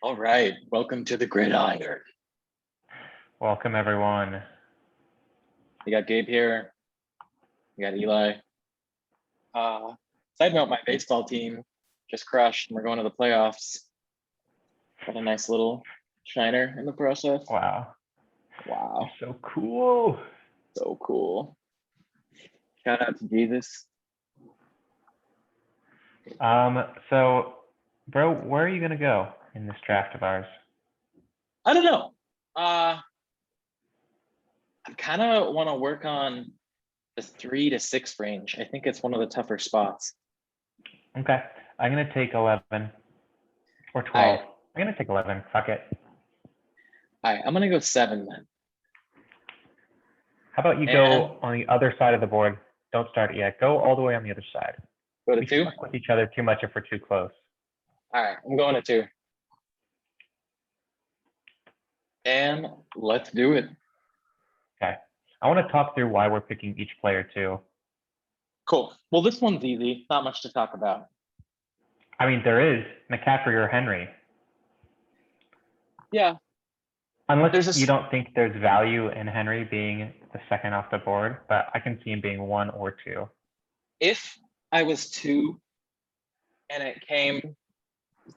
All right, welcome to the Gridiron. Welcome, everyone. You got Gabe here. You got Eli. Side note, my baseball team just crushed, and we're going to the playoffs. Got a nice little shiner in the process. Wow. Wow, So cool. so cool. Shout out to Jesus. So, bro, where are you gonna go in this draft of ours? I don't know. I kind of want to work on the 3 to 6 range. I think it's one of the tougher spots. Okay, I'm gonna take 11 or 12. All right. I'm gonna take 11. Fuck it. All right, I'm gonna go 7 then. How about you go on the other side of the board? Don't start it yet. Go all the way on the other side. Go to We 2. fuck with each other too much if we're too close. All right, I'm going to 2. And let's do it. Okay. I want to talk through why we're picking each player too. Cool. Well, this one's easy. Not much to talk about. I mean, there is McCaffrey or Henry. Yeah. Unless you don't think there's value in Henry being the second off the board, but I can see him being 1 or 2. If I was 2 and it came,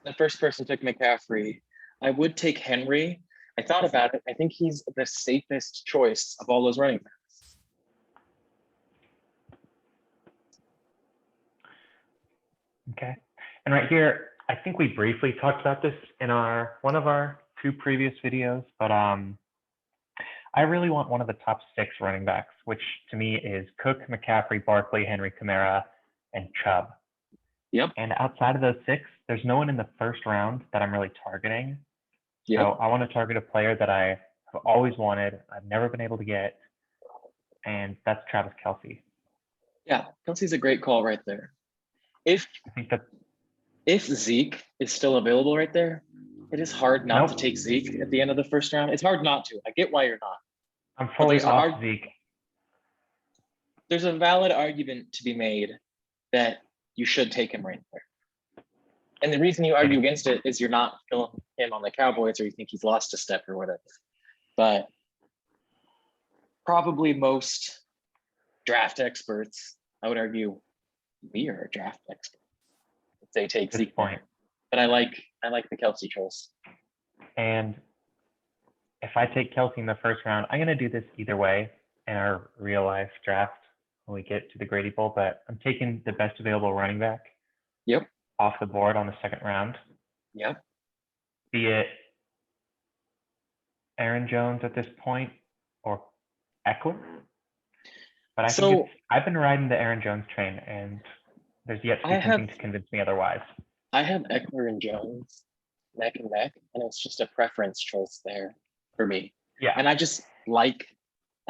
the first person took McCaffrey, I would take Henry. I thought about it. I think he's the safest choice of all those running backs. Okay. And right here, I think we briefly talked about this in one of our 2 previous videos, but I really want one of the top 6 running backs, which to me is Cook, McCaffrey, Barkley, Henry, Kamara, and Chubb. Yep. And outside of those 6, there's no one in the first round that I'm really targeting. Yep. So I want to target a player that I have always wanted, I've never been able to get, and that's Travis Kelsey. Yeah, Kelsey's a great call right there. If Zeke is still available right there, it is hard not to take Zeke at the end of the first round. It's hard not to. I get why you're not. I'm fully off Zeke. There's a valid argument to be made that you should take him right there. And the reason you argue against it is you're not feeling him on the Cowboys or you think he's lost a step or whatever. But probably most draft experts, I would argue we are draft experts if they take Zeke point. But I like the Kelsey choice. And if I take Kelsey in the first round, I'm going to do this either way in our real life draft when we get to the Grady Bowl, but I'm taking the best available running back. Yep. Off the board on the second round. Yep. Be it Aaron Jones at this point or Eckler. But I think I've been riding the Aaron Jones train, and there's yet to be something to convince me otherwise. I have Eckler and Jones neck and neck, and it's just a preference choice there for me. Yeah. And I just like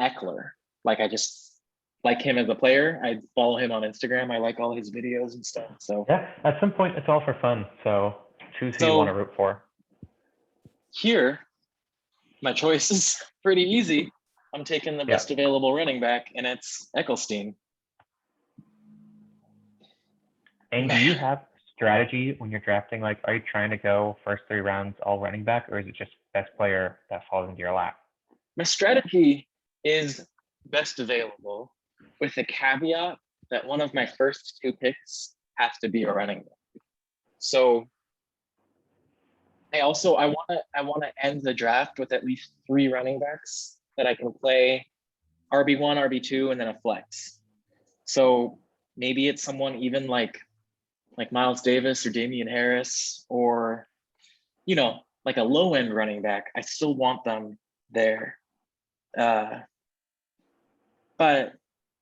Eckler. Like I just like him as a player. I follow him on Instagram. I like all his videos and stuff. So yeah, at some point it's all for fun. So choose who you want to root for. Here, my choice is pretty easy. I'm taking the best available running back, and it's Eccleston. And do you have strategy when you're drafting? Like, are you trying to go first 3 rounds all running back, or is it just best player that falls into your lap? My strategy is best available, with the caveat that one of my first 2 picks has to be a running back. So I want to end the draft with at least 3 running backs that I can play RB1, RB2, and then a flex. So maybe it's someone even like Miles Davis or Damian Harris, or like a low end running back. I still want them there. But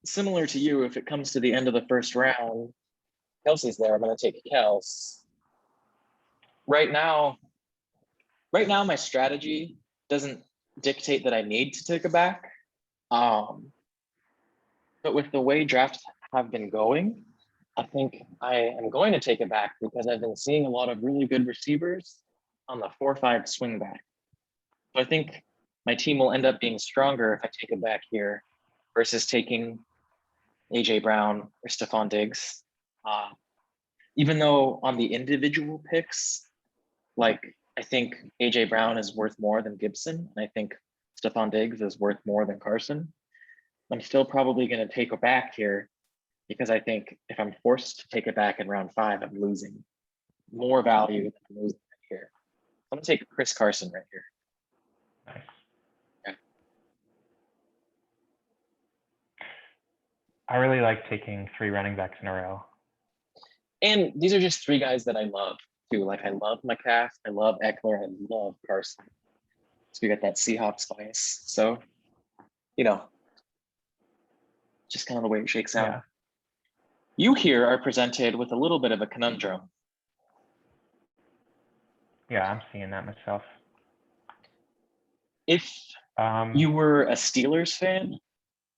similar to you, if it comes to the end of the first round, Kelsey's there. I'm going to take Kels. Right now, my strategy doesn't dictate that I need to take a back. But with the way drafts have been going, I think I am going to take it back because I've been seeing a lot of really good receivers on the 4-5 swing back. So I think my team will end up being stronger if I take it back here versus taking AJ Brown or Stephon Diggs. Even though on the individual picks, like I think AJ Brown is worth more than Gibson. And I think Stephon Diggs is worth more than Carson. I'm still probably going to take a back here because I think if I'm forced to take it back in round 5, I'm losing more value than I'm losing right here. I'm going to take Chris Carson right here. Nice. Yeah. I really like taking 3 running backs in a row. And these are just 3 guys that I love too. Like I love McCaff, I love Eckler, I love Carson. So we got that Seahawks bias. So, you know, just kind of the way it shakes out. Yeah. You here are presented with a little bit of a conundrum. Yeah, I'm seeing that myself. If you were a Steelers fan,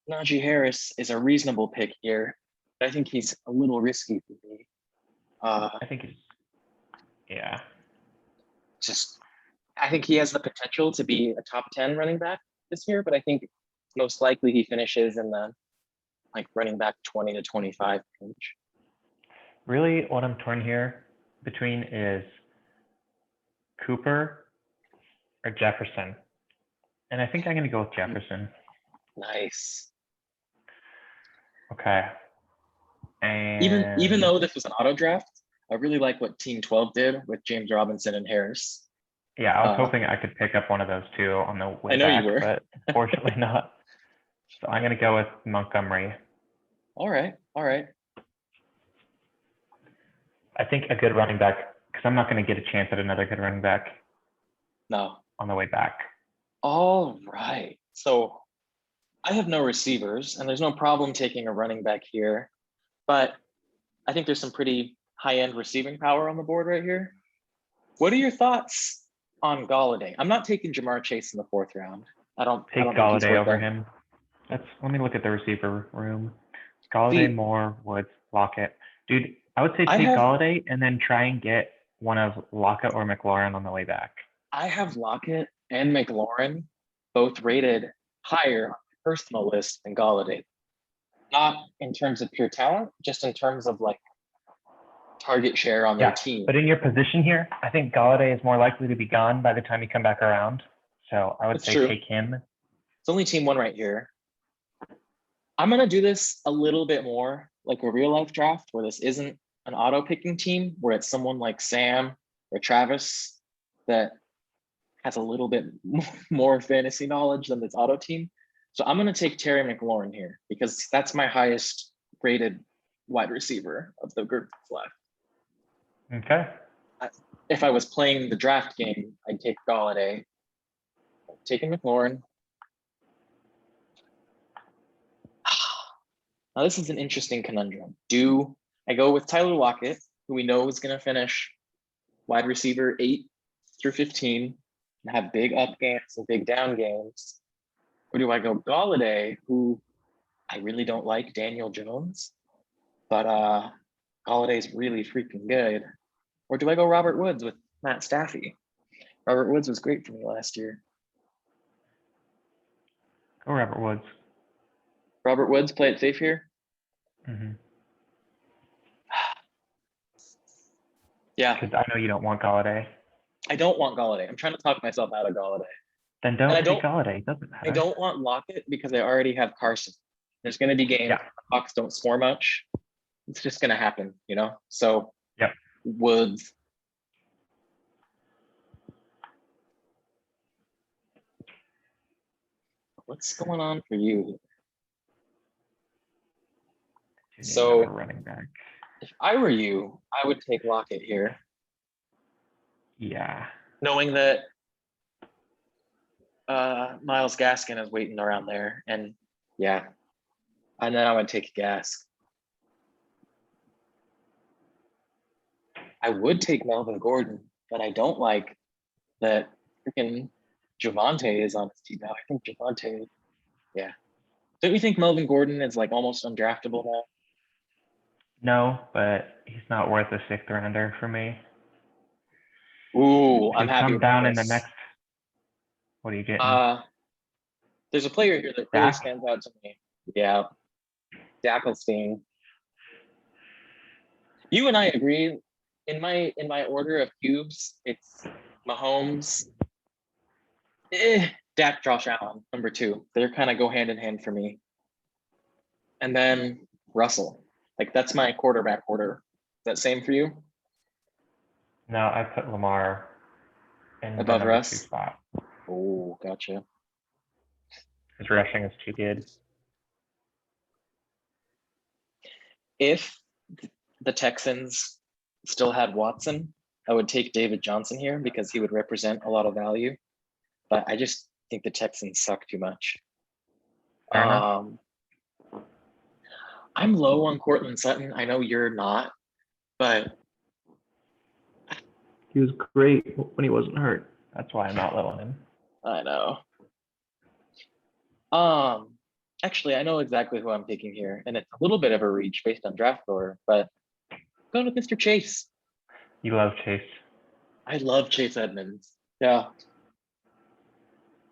Naji Harris is a reasonable pick here. I think he's a little risky for me. I think he's, yeah. I think he has the potential to be a top 10 running back this year, but I think most likely he finishes in the like running back 20 to 25 range. Really, what I'm torn here between is Cooper or Jefferson. And I think I'm going to go with Jefferson. Nice. Okay. And Even though this was an auto draft, I really like what Team 12 did with James Robinson and Harris. yeah, I was hoping I could pick up one of those 2 on the way I know back, you were. but fortunately not. So I'm going to go with Montgomery. All right. I think a good running back, because I'm not going to get a chance at another good running back. No. On the way back. All right. So I have no receivers, and there's no problem taking a running back here, but I think there's some pretty high-end receiving power on the board right here. What are your thoughts on Galladay? I'm not taking Jamar Chase in the 4th round. I don't take think he's Galladay worth over it. him. Let me look at the receiver room. Galladay, Moore, Woods, Lockett. Dude, I would say take Galladay and then try and get one of Lockett or McLaurin on the way back. I have Lockett and McLaurin both rated higher on my personal list than Galladay. Not in terms of pure talent, just in terms of like target share on their team. But in your position here, I think Galladay is more likely to be gone by the time you come back around. So I would say take him. It's only team 1 right here. I'm going to do this a little bit more like a real life draft where this isn't an auto picking team, where it's someone like Sam or Travis that has a little bit more fantasy knowledge than this auto team. So I'm going to take Terry McLaurin here because that's my highest rated wide receiver of the group that's left. Okay. If I was playing the draft game, I'd take Galladay. Taking McLaurin. Now this is an interesting conundrum. Do I go with Tyler Lockett, who we know is going to finish wide receiver 8 through 15 and have big up games and big down games? Or do I go Galladay, who I really don't like Daniel Jones, but Galladay's really freaking good? Or do I go Robert Woods with Matt Staffy? Robert Woods was great for me last year. Go Robert Woods. Robert Woods, play it safe here? Mm-hmm. Yeah. Because I know you don't want Galladay. I don't want Galladay. I'm trying to talk myself out of Galladay. Then don't take Galladay. It doesn't matter. I don't want Lockett because I already have Carson. There's going to be games. The Hawks don't score much. It's just going to happen, you know? So Woods. What's going on for you? So running back. If I were you, I would take Lockett here. Yeah. Knowing that Myles Gaskin is waiting around there. And then I would take Gask. I would take Melvin Gordon, but I don't like that freaking Javonte is on his team now. I think Javonte, Don't you think Melvin Gordon is like almost undraftable now? No, but he's not worth a 6th rounder for me. Ooh, I'm happy. Come down in the next. What are you getting? There's a player here that really stands out to me. Yeah, Dackelstein. You and I agree. In my order of cubes, it's Mahomes, Dak, Josh Allen, number 2. They're kind of go hand in hand for me. And then Russell. Like, that's my quarterback order. Is that same for you? No, I put Lamar in the Above number 2 Russ? spot. Oh, gotcha. His rushing is too good. If the Texans still had Watson, I would take David Johnson here because he would represent a lot of value. But I just think the Texans suck too much. Fair enough. I'm low on Cortland Sutton. I know you're not, but He was great when he wasn't hurt. That's why I'm not low on him. I know. Actually, I know exactly who I'm picking here, and it's a little bit of a reach based on draft order, but going with Mr. Chase. You love Chase. I love Chase Edmonds. Yeah.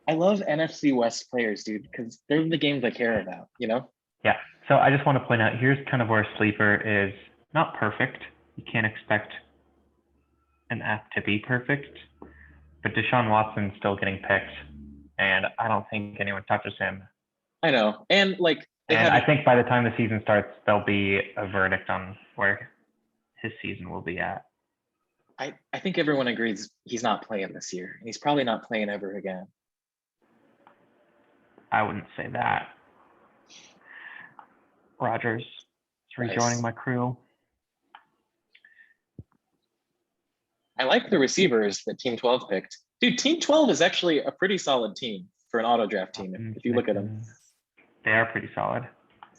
I love NFC West players, dude, because they're the games I care about, you know? Yeah. So I just want to point out, here's kind of where Sleeper is not perfect. You can't expect an app to be perfect, but Deshaun Watson's still getting picked, and I don't think anyone touches him. I know. And like, I think by the time the season starts, there'll be a verdict on where his season will be at. I think everyone agrees he's not playing this year, and he's probably not playing ever again. I wouldn't say that. Rogers is rejoining my crew. I like the receivers that Team 12 picked. Dude, Team 12 is actually a pretty solid team for an auto draft team, if you look at them. They are pretty solid.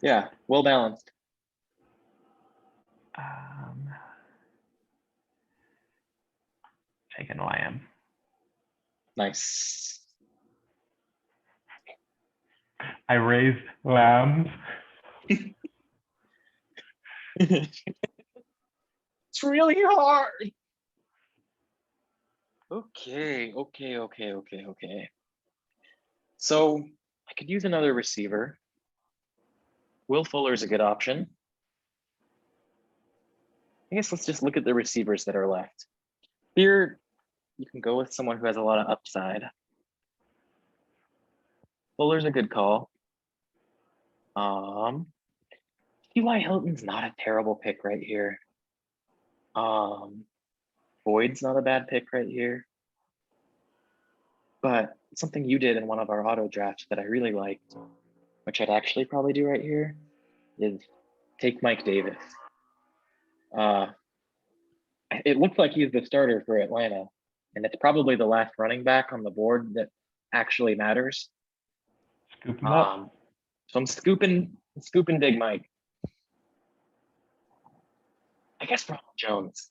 Yeah, well balanced. Taking Lamb. Nice. I raised lambs. It's really hard. Okay. So I could use another receiver. Will Fuller's a good option. I guess let's just look at the receivers that are left. Here, you can go with someone who has a lot of upside. Fuller's a good call. T.Y. Hilton's not a terrible pick right here. Boyd's not a bad pick right here. But something you did in one of our auto drafts that I really liked, which I'd actually probably do right here, is take Mike Davis. It looks like he's the starter for Atlanta, and it's probably the last running back on the board that actually matters. Scoop him up. So I'm scooping Big Mike. I guess Ronald Jones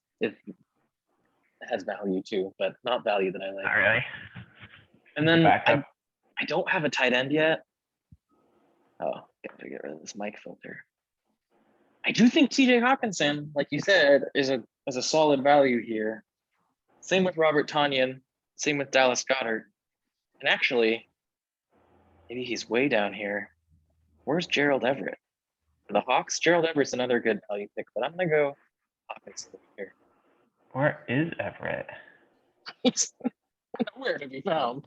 has value too, but not value that I like. Not really. And then I don't have a tight end yet. Oh, gotta get rid of this mic filter. I do think TJ Hawkinson, like you said, is a solid value here. Same with Robert Tonyan, same with Dallas Goedert. And actually, maybe he's way down here. Where's Gerald Everett? For the Hawks, Gerald Everett's another good value pick, but I'm gonna go Hawkinson here. Where is Everett? He's nowhere to be found.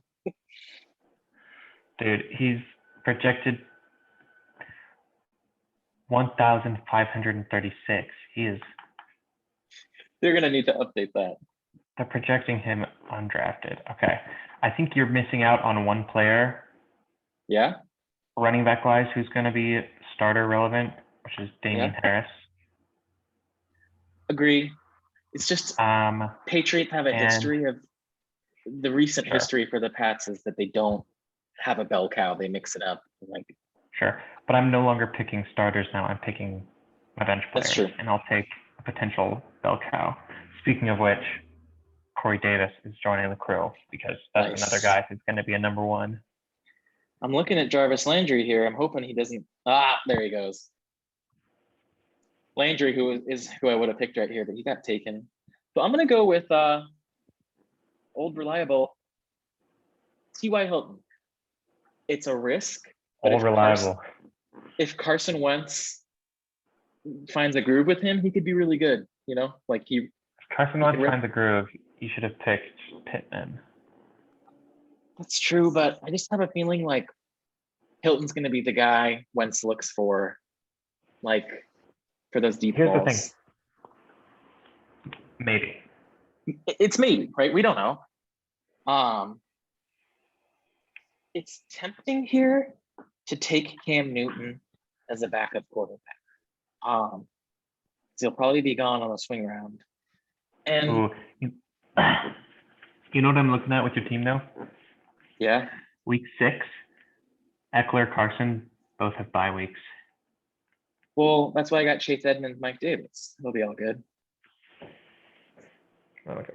Dude, he's projected 1,536. He is. They're gonna need to update that. They're projecting him undrafted. Okay. I think you're missing out on one player. Yeah. Running back wise, who's going to be starter relevant, which is Damian Harris. Agree. It's just Patriots have a history of the recent history for the Pats is that they don't have a bell cow. They mix it up. Sure. But I'm no longer picking starters now. I'm picking my bench players. That's true. And I'll take a potential bell cow. Speaking of which, Corey Davis is joining the crew because that's another guy who's going to be a number one. I'm looking at Jarvis Landry here. I'm hoping he doesn't. There he goes. Landry, who I would have picked right here, but he got taken. So I'm going to go with old reliable T.Y. Hilton. It's a risk. Old reliable. If Carson Wentz finds a groove with him, he could be really good. You know, like Carson Wentz finds a groove. You should have picked Pittman. That's true, but I just have a feeling like Hilton's going to be the guy Wentz looks for, like for those deep Here's the balls. thing. Maybe. It's maybe, right? We don't know. It's tempting here to take Cam Newton as a backup quarterback. So he'll probably be gone on a swing round. And Ooh, you know what I'm looking at with your team now? yeah, Week 6, Eckler, Carson both have bye weeks. well, that's why I got Chase Edmonds, Mike Davis. He'll be all good. Okay.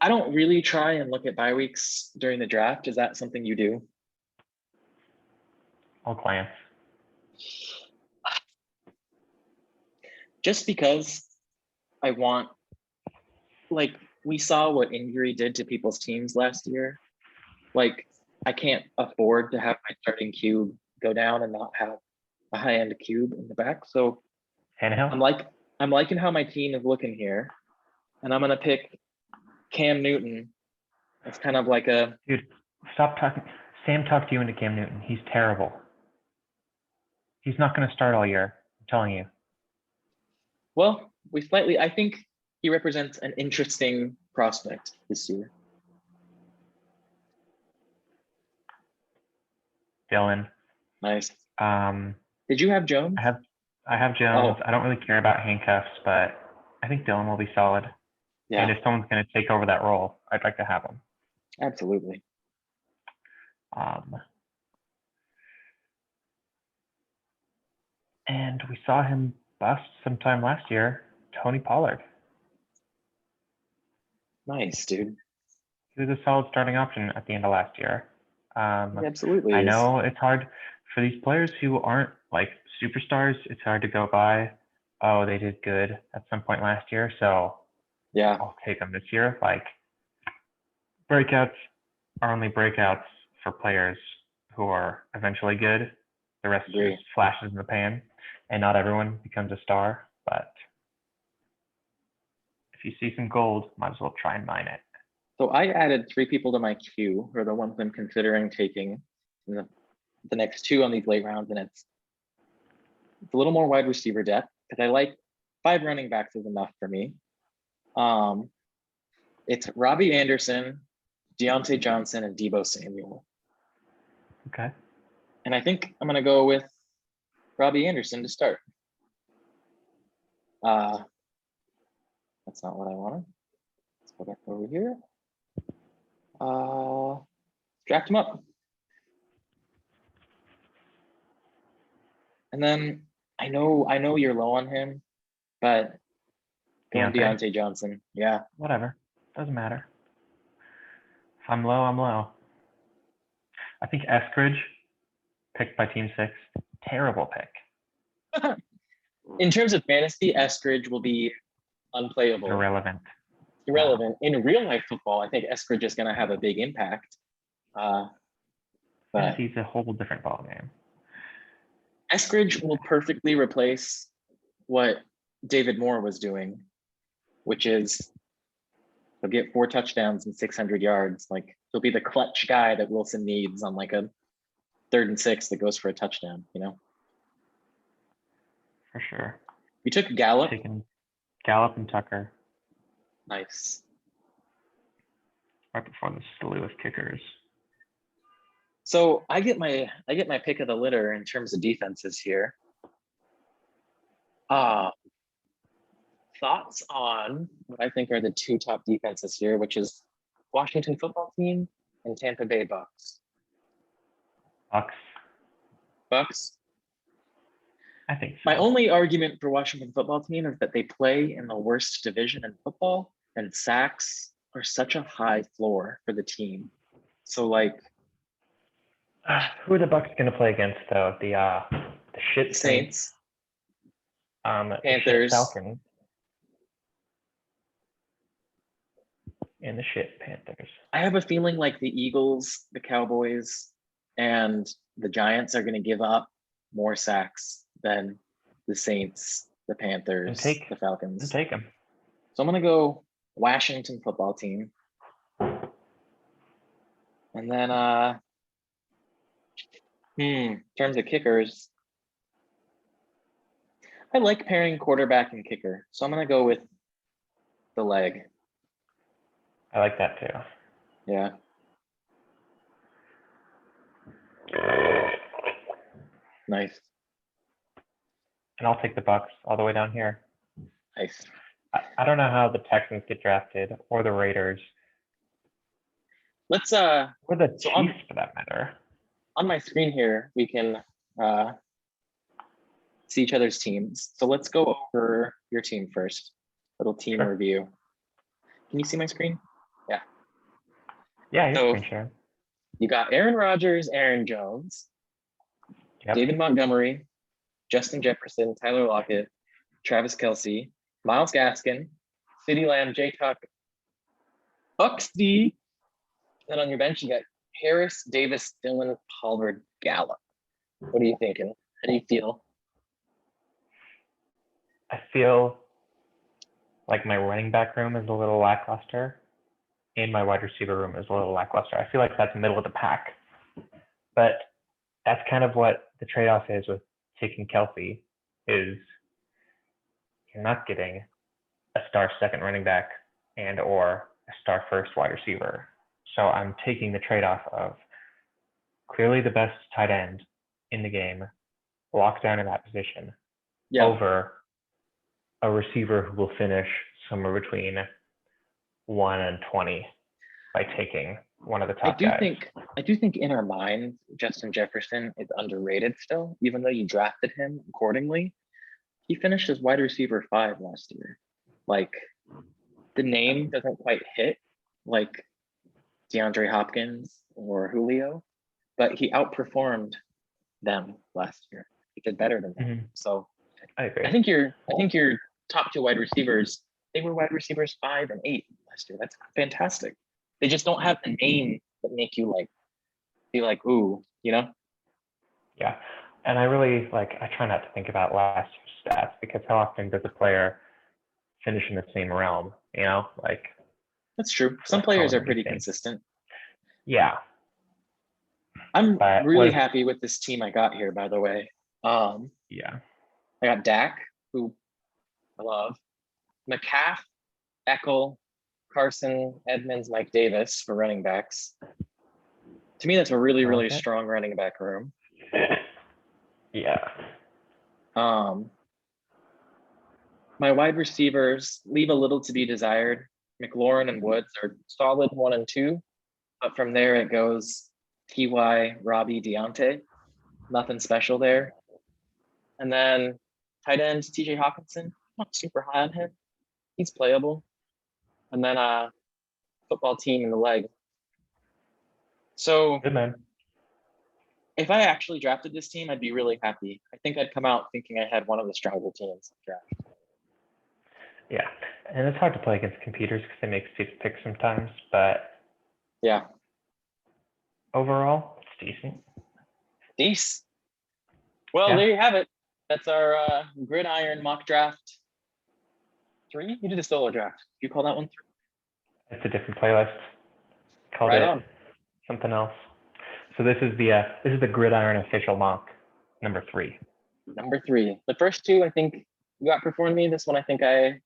I don't really try and look at bye weeks during the draft. Is that something you do? All clients. Just because I want, like, we saw what injury did to people's teams last year. Like, I can't afford to have my starting cube go down and not have a high-end cube in the back. So Tannehill? I'm liking how my team is looking here, and I'm gonna pick Cam Newton. It's kind of like a Dude, stop talking. Sam talked you into Cam Newton. He's terrible. He's not going to start all year. I'm telling you. well, I think he represents an interesting prospect this year. Dylan. Nice. Um, Did you have Jones? I have Jones. Oh. I don't really care about handcuffs, but I think Dylan will be solid. Yeah, And if someone's going to take over that role, I'd like to have him. absolutely. And we saw him bust sometime last year, Tony Pollard. Nice, dude. He was a solid starting option at the end of last year. He absolutely I is. know it's hard for these players who aren't like superstars. It's hard to go by, oh, they did good at some point last year, so Yeah, I'll take them this year. Like, breakouts are only breakouts for players who are eventually good. The rest agree. is just flashes in the pan, and not everyone becomes a star. But if you see some gold, might as well try and mine it. So I added 3 people to my queue, who are the ones I'm considering taking in the next 2 on these late rounds, and it's a little more wide receiver depth because I like 5 running backs is enough for me. It's Robbie Anderson, Deontay Johnson, and Deebo Samuel. Okay. And I think I'm gonna go with Robbie Anderson to start. That's not what I wanted. Let's go back over here. Draft him up. And then I know you're low on him, but going Deontay Johnson. Yeah. Whatever. Doesn't matter. If I'm low, I'm low. I think Eskridge, picked by Team 6, terrible pick. In terms of fantasy, Eskridge will be unplayable. Irrelevant. In real life football, I think Eskridge is going to have a big impact. But he's a whole different ballgame. Eskridge will perfectly replace what David Moore was doing, which is he'll get 4 touchdowns and 600 yards. Like, he'll be the clutch guy that Wilson needs on like a 3rd and 6 that goes for a touchdown, you know? For sure. We took Gallup. Taking Gallup and Tucker. Nice. Right before the slew of kickers. So I get my pick of the litter in terms of defenses here. Thoughts on what I think are the 2 top defenses here, which is Washington football team and Tampa Bay Bucks. Bucks. I think so. My only argument for Washington football team is that they play in the worst division in football, and sacks are such a high floor for the team. So like, who are the Bucks going to play against though? The shit Saints, Panthers, Panthers, the shit Falcons, and the shit Panthers. I have a feeling like the Eagles, the Cowboys, and the Giants are going to give up more sacks than the Saints, the Panthers, the Falcons. Take them. So I'm going to go Washington football team. And then, in terms of kickers, I like pairing quarterback and kicker. So I'm going to go with the leg. I like that too. Yeah. Nice. And I'll take the Bucks all the way down here. Nice. I don't know how the Texans get drafted or the Raiders Let's, or the So Chiefs for that matter. on my screen here, we can see each other's teams. So let's go over your team first. Little team Sure. review. Can you see my screen? Yeah, So- you're screen sharing. You got Aaron Rodgers, Aaron Jones, Yep. David Montgomery, Justin Jefferson, Tyler Lockett, Travis Kelsey, Miles Gaskin, CeeDee Lamb, J Tuck, Buxty. Then on your bench, you got Harris, Davis, Dillon, Pollard, Gallup. What are you thinking? How do you feel? I feel like my running back room is a little lackluster and my wide receiver room is a little lackluster. I feel like that's middle of the pack, but that's kind of what the trade-off is with taking Kelsey is you're not getting a star second running back and or a star first wide receiver. So I'm taking the trade-off of clearly the best tight end in the game, locked down in that position, over a receiver who will finish somewhere between 1 and 20 by taking one of the top guys. I do think in our minds, Justin Jefferson is underrated still, even though you drafted him accordingly. He finished as wide receiver 5 last year. Like the name doesn't quite hit like DeAndre Hopkins or Julio, but he outperformed them last year. He did better than them. Mhm. So I agree. I think your top 2 wide receivers, they were wide receivers 5 and 8 last year. That's fantastic. They just don't have the name that make you like be like, ooh, you know? Yeah. And I really I try not to think about last year's stats because how often does a player finish in the same realm? You know, That's true. Some Like players are Pollard, pretty you think. consistent. yeah. I'm But really happy with this team I got here, by the way. Yeah. I got Dak, who I love, McCaff, Eckel, Carson, Edmonds, Mike Davis for running backs. To me, that's a really, really Okay. strong running back room. Yeah. My wide receivers leave a little to be desired. McLaurin and Woods are solid 1 and 2, but from there it goes Ty, Robbie, Deontay. Nothing special there. And then tight end TJ Hawkinson, not super high on him. He's playable. And then football team in the leg. So Good man. if I actually drafted this team, I'd be really happy. I think I'd come out thinking I had one of the stronger teams in the draft. Yeah. And it's hard to play against computers because they make stupid picks sometimes, but Yeah. overall, it's decent. Decent. Well, Yeah. there you have it. That's our Gridiron mock draft 3. You did a solo draft. You call that one 3? It's a different playlist. Called Right it on. something else. So this is the Gridiron official mock number 3. Number 3. The first 2, I think you outperformed me. This one, I think I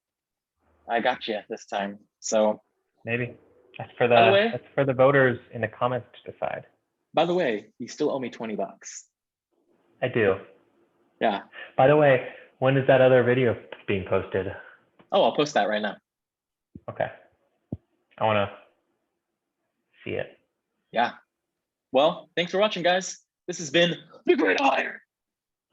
got you this time. So Maybe that's for By the way- that's for the voters in the comments to decide. by the way, you still owe me $20. I do. Yeah. By the way, when is that other video being posted? Oh, I'll post that right now. Okay. I want to see it. Yeah. Well, thanks for watching, guys. This has been the Gridiron.